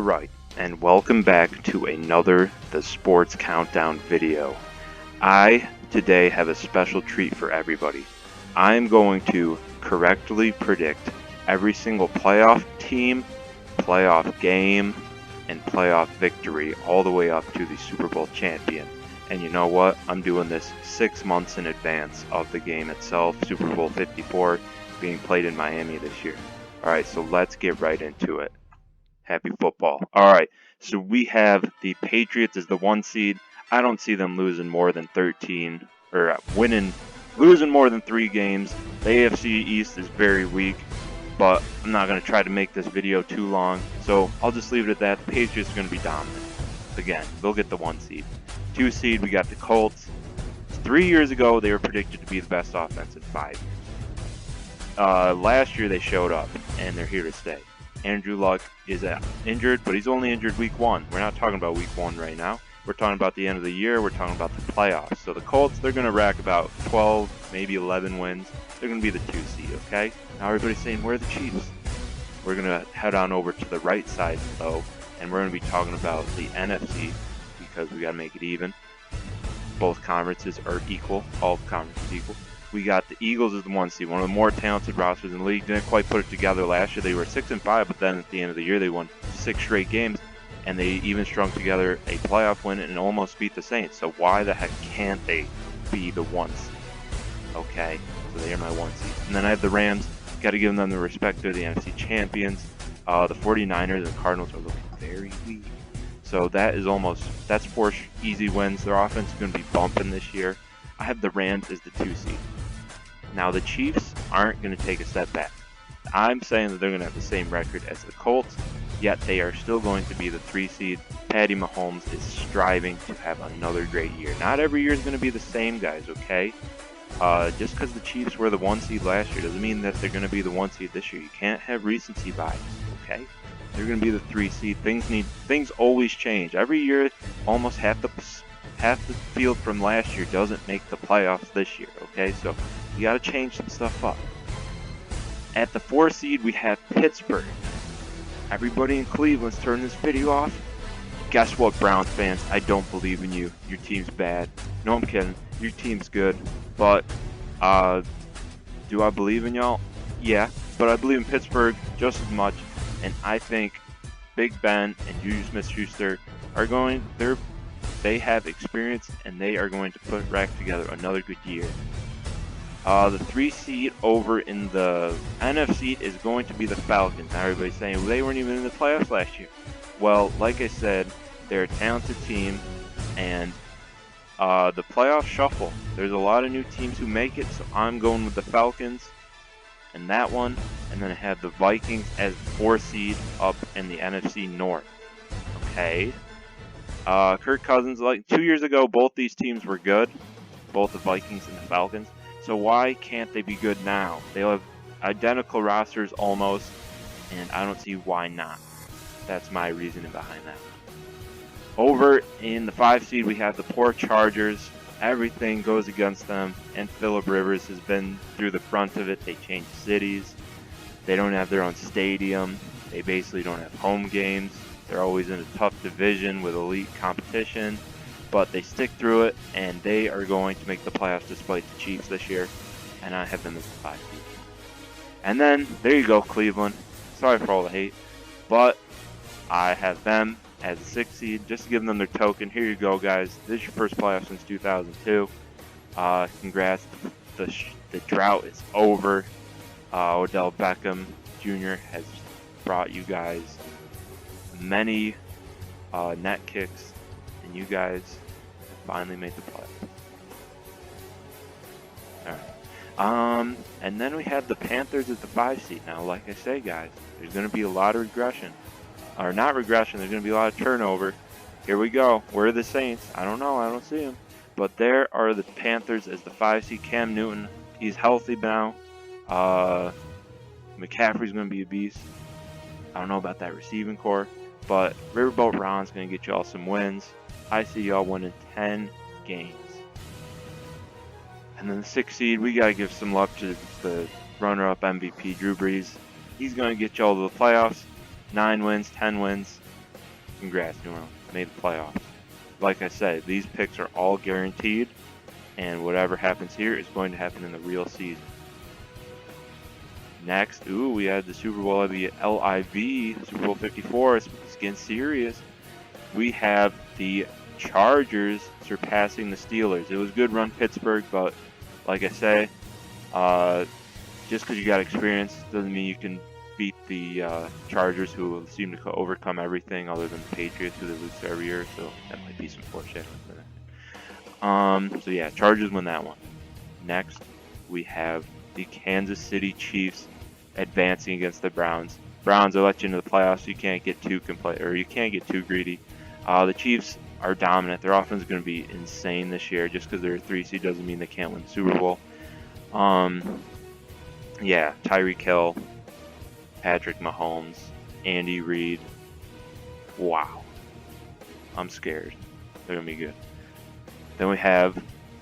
Alright, and welcome back to another The Sports Countdown video. I today have a special treat for everybody. I am going to correctly predict every single playoff team, playoff game, and playoff victory all the way up to the Super Bowl champion. And you know what? I'm doing this 6 months in advance of the game itself, Super Bowl 54, being played in Miami this year. Alright, so let's get right into it. Happy football. Alright, so we have the Patriots as the 1 seed. I don't see them losing more than 13, or losing more than 3 games. The AFC East is very weak, but I'm not going to try to make this video too long, so I'll just leave it at that. The Patriots are going to be dominant. Again, they'll get the 1 seed. 2 seed, we got the Colts. 3 years ago, they were predicted to be the best offense in 5 years. Last year, they showed up, and they're here to stay. Andrew Luck is injured, but he's only injured week 1. We're not talking about week 1 right now. We're talking about the end of the year. We're talking about the playoffs. So the Colts, they're going to rack about 12, maybe 11 wins. They're going to be the 2 seed, okay? Now everybody's saying, where are the Chiefs? We're going to head on over to the right side, though, and we're going to be talking about the NFC because we got to make it even. Both conferences are equal. All conferences equal. We got the Eagles as the 1 seed, one of the more talented rosters in the league. Didn't quite put it together last year. They were 6-5, but then at the end of the year, they won 6 straight games, and they even strung together a playoff win and almost beat the Saints. So why the heck can't they be the 1 seed? Okay, so they are my 1 seed. And then I have the Rams. Got to give them the respect. They're the NFC champions. The 49ers and the Cardinals are looking very weak. So that's 4 easy wins. Their offense is going to be bumping this year. I have the Rams as the 2 seed. Now, the Chiefs aren't going to take a step back. I'm saying that they're going to have the same record as the Colts, yet they are still going to be the 3 seed. Patty Mahomes is striving to have another great year. Not every year is going to be the same, guys, okay? Just because the Chiefs were the 1 seed last year doesn't mean that they're going to be the 1 seed this year. You can't have recency bias, okay? They're going to be the 3 seed. Things always change. Every year, almost half the field from last year doesn't make the playoffs this year, okay? So you got to change some stuff up. At the 4 seed, we have Pittsburgh. Everybody in Cleveland's turning this video off. Guess what, Browns fans? I don't believe in you. Your team's bad. No, I'm kidding. Your team's good. But, do I believe in y'all? Yeah. But I believe in Pittsburgh just as much. And I think Big Ben and Juju Smith-Schuster they have experience, and they are going to put back together another good year. The 3 seed over in the NFC is going to be the Falcons. Now everybody's saying, well, they weren't even in the playoffs last year. Well, like I said, they're a talented team, and the playoff shuffle, there's a lot of new teams who make it, so I'm going with the Falcons and that one. And then I have the Vikings as the 4 seed up in the NFC North. Okay. Kirk Cousins, like 2 years ago, both these teams were good, both the Vikings and the Falcons. So why can't they be good now? They have identical rosters almost, and I don't see why not. That's my reasoning behind that. Over in the 5 seed, we have the poor Chargers. Everything goes against them, and Phillip Rivers has been through the front of it. They changed cities. They don't have their own stadium. They basically don't have home games. They're always in a tough division with elite competition, but they stick through it, and they are going to make the playoffs despite the Chiefs this year, and I have them as the 5 seed. And then, there you go, Cleveland. Sorry for all the hate, but I have them as a 6 seed, just to give them their token. Here you go, guys. This is your first playoff since 2002. Congrats. The drought is over. Odell Beckham Jr. has brought you guys many net kicks, and you guys have finally made the playoffs. Alright. And then we have the Panthers at the 5 seed. Now, like I say, guys, there's going to be a lot of regression. Or not regression, there's going to be a lot of turnover. Here we go. Where are the Saints? I don't know. I don't see them. But there are the Panthers as the 5 seed. Cam Newton, he's healthy now. McCaffrey's going to be a beast. I don't know about that receiving core. But Riverboat Ron's going to get y'all some wins. I see y'all winning 10 games. And then the 6th seed, we got to give some love to the runner-up MVP, Drew Brees. He's going to get y'all to the playoffs. 9 wins, 10 wins. Congrats, New Orleans. Made the playoffs. Like I said, these picks are all guaranteed, and whatever happens here is going to happen in the real season. Next, we had the Super Bowl of the LIV, Super Bowl 54. It's getting serious. We have the Chargers surpassing the Steelers. It was a good run, Pittsburgh, but like I say, just because you got experience doesn't mean you can beat the Chargers, who seem to overcome everything other than the Patriots, who they lose to every year. So that might be some foreshadowing for that. So yeah, Chargers win that one. Next, we have the Kansas City Chiefs advancing against the Browns. Browns will let you into the playoffs. So you can't get too you can't get too greedy. The Chiefs are dominant. Their offense is going to be insane this year. Just because they're a 3 seed doesn't mean they can't win the Super Bowl. Yeah, Tyreek Hill, Patrick Mahomes, Andy Reid. Wow. I'm scared. They're going to be good. Then we have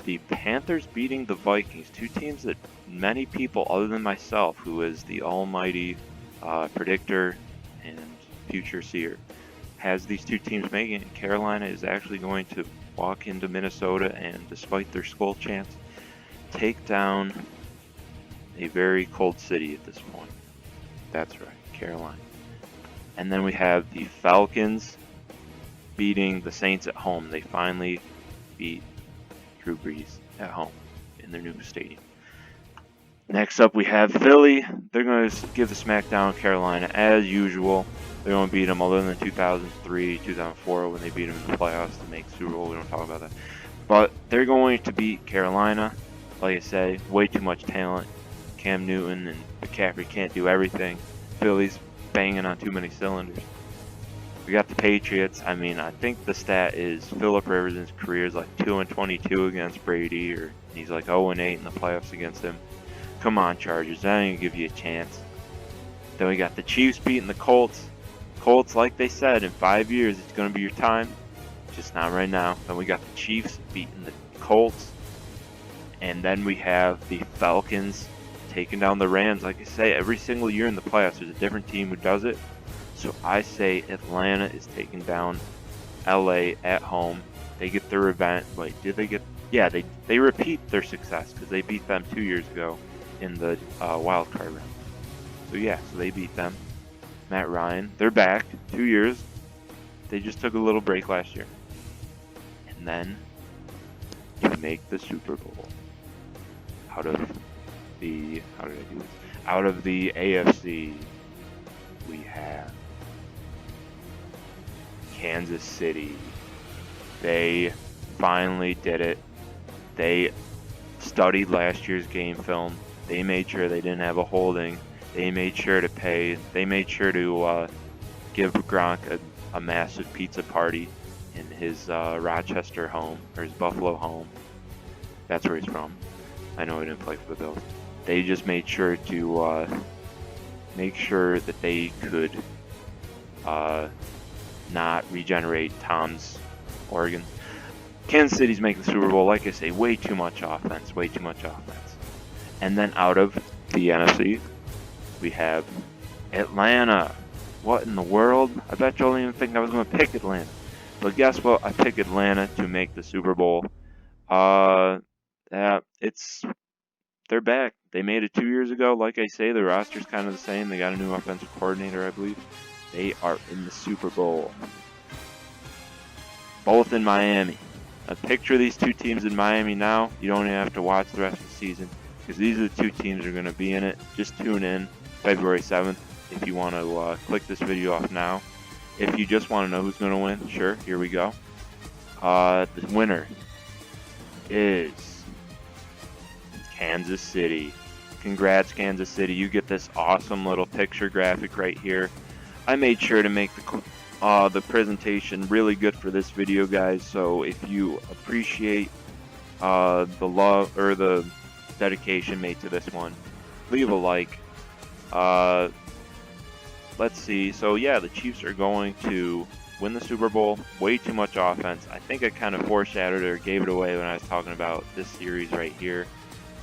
the Panthers beating the Vikings. Two teams that many people other than myself, who is the almighty predictor and future seer, has these two teams making it. Carolina is actually going to walk into Minnesota and, despite their skull chance, take down a very cold city at this point. That's right, Carolina. And then we have the Falcons beating the Saints at home. They finally beat Drew Brees at home in their new stadium. Next up, we have Philly. They're going to give the smackdown Carolina as usual. They're going to beat them, other than 2003, 2004, when they beat them in the playoffs to make Super Bowl. We don't talk about that. But they're going to beat Carolina. Like I say, way too much talent. Cam Newton and McCaffrey can't do everything. Philly's banging on too many cylinders. We got the Patriots. I mean, I think the stat is Phillip Rivers in his career is like 2-22 against Brady, or he's like 0-8 in the playoffs against him. Come on, Chargers. That ain't gonna give you a chance. Then we got the Chiefs beating the Colts. Colts, like they said, in 5 years it's gonna be your time. Just not right now. Then we got the Chiefs beating the Colts. And then we have the Falcons taking down the Rams. Like I say, every single year in the playoffs there's a different team who does it. So I say Atlanta is taking down LA at home. They get their revenge. Wait, did they get? Yeah, they repeat their success because they beat them 2 years ago in the wild card round. So yeah, so they beat them. Matt Ryan, they're back 2 years. They just took a little break last year. And then to make the Super Bowl out of the out of the AFC, we have Kansas City. They finally did it. They studied last year's game film. They made sure they didn't have a holding. They made sure to pay. They made sure to give Gronk a massive pizza party in his Rochester home, or his Buffalo home. That's where he's from. I know he didn't play for the Bills. They just made sure to make sure that they could not regenerate Tom's organs. Kansas City's making the Super Bowl. Like I say, way too much offense. Way too much offense. And then out of the NFC, we have Atlanta. What in the world? I bet you don't even think I was going to pick Atlanta. But guess what? I picked Atlanta to make the Super Bowl. They're back. They made it 2 years ago. Like I say, the roster's kind of the same. They got a new offensive coordinator, I believe. They are in the Super Bowl. Both in Miami. Picture these two teams in Miami now. You don't even have to watch the rest of the season, because these are the two teams that are going to be in it. Just tune in February 7th if you want to click this video off now. If you just want to know who's going to win, sure, here we go. The winner is Kansas City. Congrats, Kansas City. You get this awesome little picture graphic right here. I made sure to make the presentation really good for this video, guys. So if you appreciate the love or the dedication made to this one, leave a like. Let's see. So yeah, the Chiefs are going to win the Super Bowl. Way too much offense. I think I kind of foreshadowed or gave it away when I was talking about this series right here,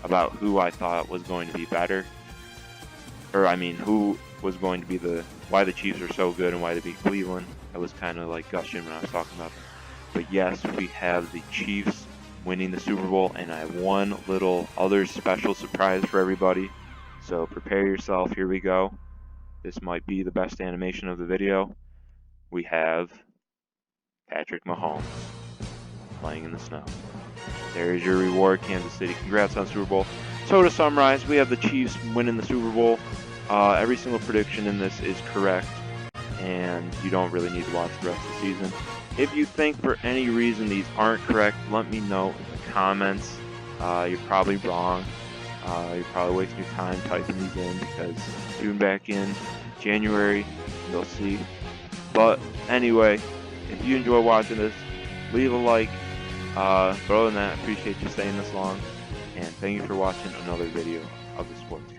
about who I thought was going to be better, or I mean who was going to be why the Chiefs are so good and why they beat Cleveland. I was kind of like gushing when I was talking about them. But yes, we have the Chiefs winning the Super Bowl, and I have one little other special surprise for everybody. So prepare yourself. Here we go. This might be the best animation of the video. We have Patrick Mahomes playing in the snow. There's your reward, Kansas City. Congrats on Super Bowl. So to summarize, we have the Chiefs winning the Super Bowl. Every single prediction in this is correct, and you don't really need to watch the rest of the season. If you think for any reason these aren't correct, let me know in the comments. You're probably wrong. You're probably wasting your time typing these in, because tune back in January, you'll see. But anyway, if you enjoy watching this, leave a like. But other than that, I appreciate you staying this long, and thank you for watching another video of the Sports